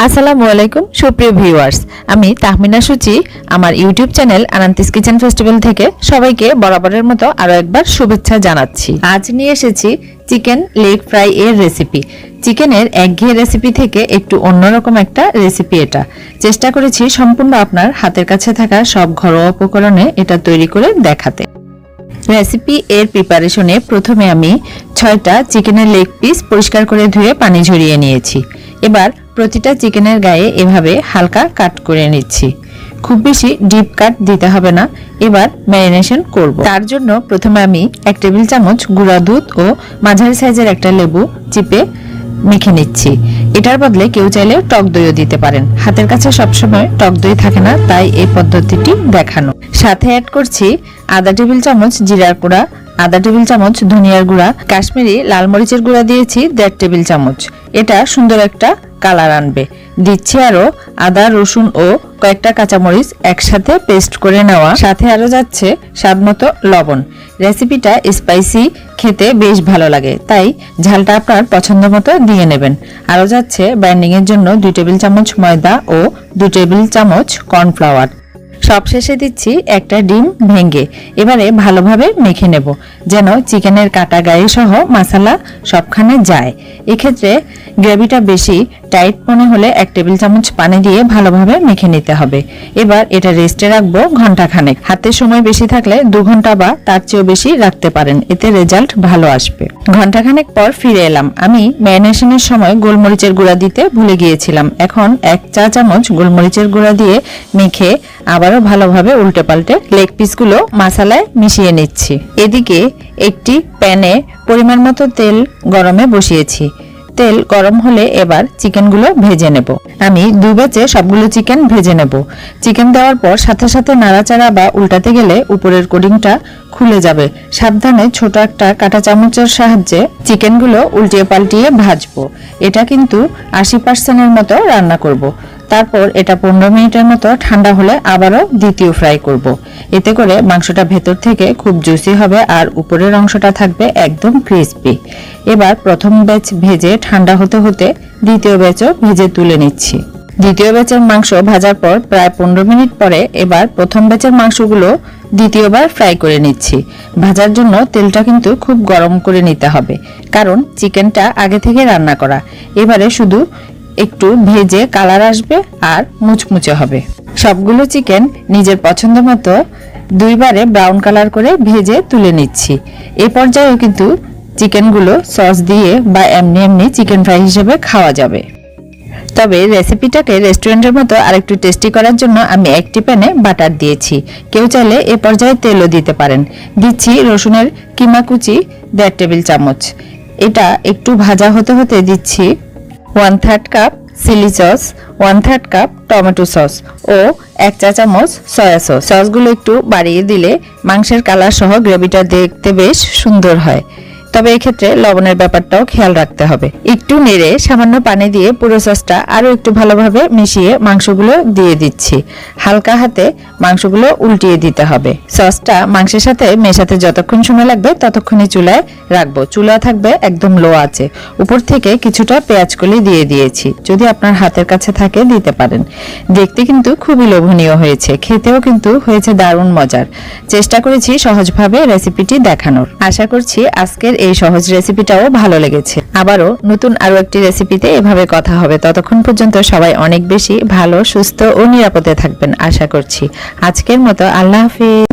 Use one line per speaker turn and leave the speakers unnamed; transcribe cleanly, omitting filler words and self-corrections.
আসসালামু আলাইকুম সুপ্রিয় ভিউয়ার্স, আমি তাহমিনা সুচি আমার ইউটিউব চ্যানেল আনান্তিস কিচেন ফেস্টিভ্যাল থেকে সবাইকে বরাবরের মতো আরো একবার শুভেচ্ছা জানাচ্ছি। আজ নিয়ে এসেছি চিকেন লেগ ফ্রাই এর রেসিপি। চিকেনের একঘেয়ে রেসিপি থেকে একটু অন্যরকম একটা রেসিপি এটা। চেষ্টা করেছি সম্পূর্ণ আপনার হাতের কাছে থাকা সব ঘরোয়া উপকরণে এটা তৈরি করে দেখাতে। রেসিপি এর প্রিপারেশনে প্রথমে আমি 6টা চিকেনের লেগ পিস পরিষ্কার করে ধুয়ে পানি ঝরিয়ে নিয়েছি। এবার প্রতিটা চিকেনের গায়ে এভাবে হালকা কাট করে নিচ্ছি। খুব বেশি ডিপ কাট দিতে হবে না। এবার ম্যারিনেশন করব। তার জন্য প্রথমে আমি 1 টেবিল চামচ গুঁড়া দুধ ও মাঝারি সাইজের একটা লেবু চিপে মেখে নিচ্ছি। এটার বদলে কেউ চাইলে টক দইও দিতে পারেন। হাতের কাছে সবসময় টক দই থাকে না, তাই এই পদ্ধতিটি দেখানো। সাথে অ্যাড করছি আধা টেবিল চামচ জিরার গুঁড়া, আধা টেবিল চামচ ধনিয়ার গুঁড়া, কাশ্মীরি লাল মরিচের গুঁড়া দিয়েছি 1.5 টেবিল চামচ। এটা সুন্দর একটা কালার আনবে। দিচ্ছি আরো আদা রসুন ও কয়েকটা কাঁচামরিচ একসাথে পেস্ট করে নেওয়া। সাথে আরো যাচ্ছে স্বাদমতো লবণ। রেসিপিটা স্পাইসি খেতে বেশ ভালো লাগে, তাই ঝালটা আপনার পছন্দ মতো দিয়ে নেবেন। আরো যাচ্ছে বাইন্ডিং এর জন্য 2 টেবিল চামচ ময়দা ও 2 টেবিল চামচ কর্নফ্লাওয়ার। সবশেষে দিচ্ছি একটা ডিম ভেঙে। এবারে ভালোভাবে মেখে নেব যেন চিকেনের কাটা গায়ে সহ মশলা সবখানে যায়। এক্ষেত্রে গ্রেভিটা বেশি টাইট মনে হলে 1 টেবিল চামচ পানি দিয়ে ভালোভাবে মেখে নিতে হবে। এবার এটা রেস্টে রাখবো ঘন্টাখানেক। হাতে সময় বেশি থাকলে 2 ঘন্টা বা তার চেয়েও বেশি রাখতে পারেন, এতে রেজাল্ট ভালো আসবে। ঘন্টাখানেক পর ফিরে এলাম। আমি ম্যারিনেশনের সময় গোলমরিচের গুঁড়া দিতে ভুলে গিয়েছিলাম। এখন 1 চা চামচ গোলমরিচের গুঁড়া দিয়ে মেখে আবারও ভালোভাবে উল্টে পাল্টে লেগ পিসগুলো মশলায় মিশিয়ে নিচ্ছি। এদিকে একটি প্যানে পরিমাণ মতো তেল গরমে বসিয়েছি। তেল গরম হলে এবার চিকেনগুলো ভেজে নেব। আমি 2 ব্যাচে সবগুলো চিকেন ভেজে নেব। চিকেন দেওয়ার পর সাথে সাথে নাড়াচাড়া বা উল্টাতে গেলে উপরের কোটিংটা খুলে যাবে। সাবধানে ছোট একটা কাঁটা চামচের সাহায্যে চিকেনগুলো উল্টিয়ে পাল্টিয়ে ভাজবো। এটা কিন্তু 80% মতো রান্না করব। তারপর এটা 15 মিনিটের মতো ঠান্ডা হলে আবারও দ্বিতীয় ফ্রাই করব। এতে করে মাংসটা ভেতর থেকে খুব জুসি হবে আর উপরের অংশটা থাকবে একদম ক্রিস্পি। এবার প্রথম ব্যাচ ভেজে ঠান্ডা হতে হতে দ্বিতীয় ব্যাচও ভেজে তুলে নিচ্ছি। দ্বিতীয় ব্যাচের মাংস ভাজার পর প্রায় 15 মিনিট পরে এবার প্রথম ব্যাচের মাংসগুলো দ্বিতীয়বার ফ্রাই করে নিচ্ছি। ভাজার জন্য তেলটা কিন্তু খুব গরম করে নিতে হবে, কারণ চিকেনটা আগে থেকে রান্না করা। এবারে শুধু একটু ভেজে কালার আসবে আর মুচমুচে হবে। সবগুলো চিকেন নিজের পছন্দ মতো 2 বারে ব্রাউন কালার করে ভেজে তুলে নিচ্ছি। এই পর্যায়েও কিন্তু চিকেনগুলো সস দিয়ে বা এমনি চিকেন ফ্রাই হিসেবে খাওয়া যাবে। তবে রেসিপিটাকে রেস্টুরেন্টের মতো আরেকটু টেস্টি করার জন্য আমি একটি প্যানে বাটার দিয়েছি। কেউ চাইলে এ পর্যায়ে তেলও দিতে পারেন। দিচ্ছি রসুনের কিমা কুচি 1.5 টেবিল চামচ। এটা একটু ভাজা হতে হতে দিচ্ছি 1/3 cup chilli sauce, 1/3 cup tomato sauce ও 1 চা চামচ সয়া সস। সসগুলো একটু বাড়িয়ে দিলে মাংসের কালার সহ গ্রেভিটা দেখতে বেশ সুন্দর হয়। তবে এক্ষেত্রে লবণের ব্যাপারটাও খেয়াল রাখতে হবে। একটু নেড়ে সামান্য পানি দিয়ে পুরো সসটা আরো একটু ভালোভাবে মিশিয়ে মাংসগুলো দিয়ে দিচ্ছি। হালকা হাতে মাংসগুলো উল্টিয়ে দিতে হবে। সসটা মাংসের সাথে মেশাতে যতক্ষণ সময় লাগবে ততক্ষণই চুলায় রাখবো। চুলা থাকবে একদম লো আছে। উপর থেকে কিছুটা পেঁয়াজ কলি দিয়ে দিয়েছি। যদি আপনার হাতের কাছে থাকে দিতে পারেন। দেখতে কিন্তু খুবই লোভনীয় হয়েছে, খেতেও কিন্তু হয়েছে দারুণ মজার। চেষ্টা করেছি সহজভাবে রেসিপিটি দেখানোর। আশা করছি আজকের এই সহজ রেসিপিটাও ভালো লেগেছে। আবারও নতুন আরো একটি রেসিপিতে এভাবে কথা হবে। ততক্ষণ পর্যন্ত সবাই অনেক বেশি ভালো, সুস্থ ও নিরাপদে থাকবেন আশা করছি। আজকের মতো আল্লাহ হাফেজ।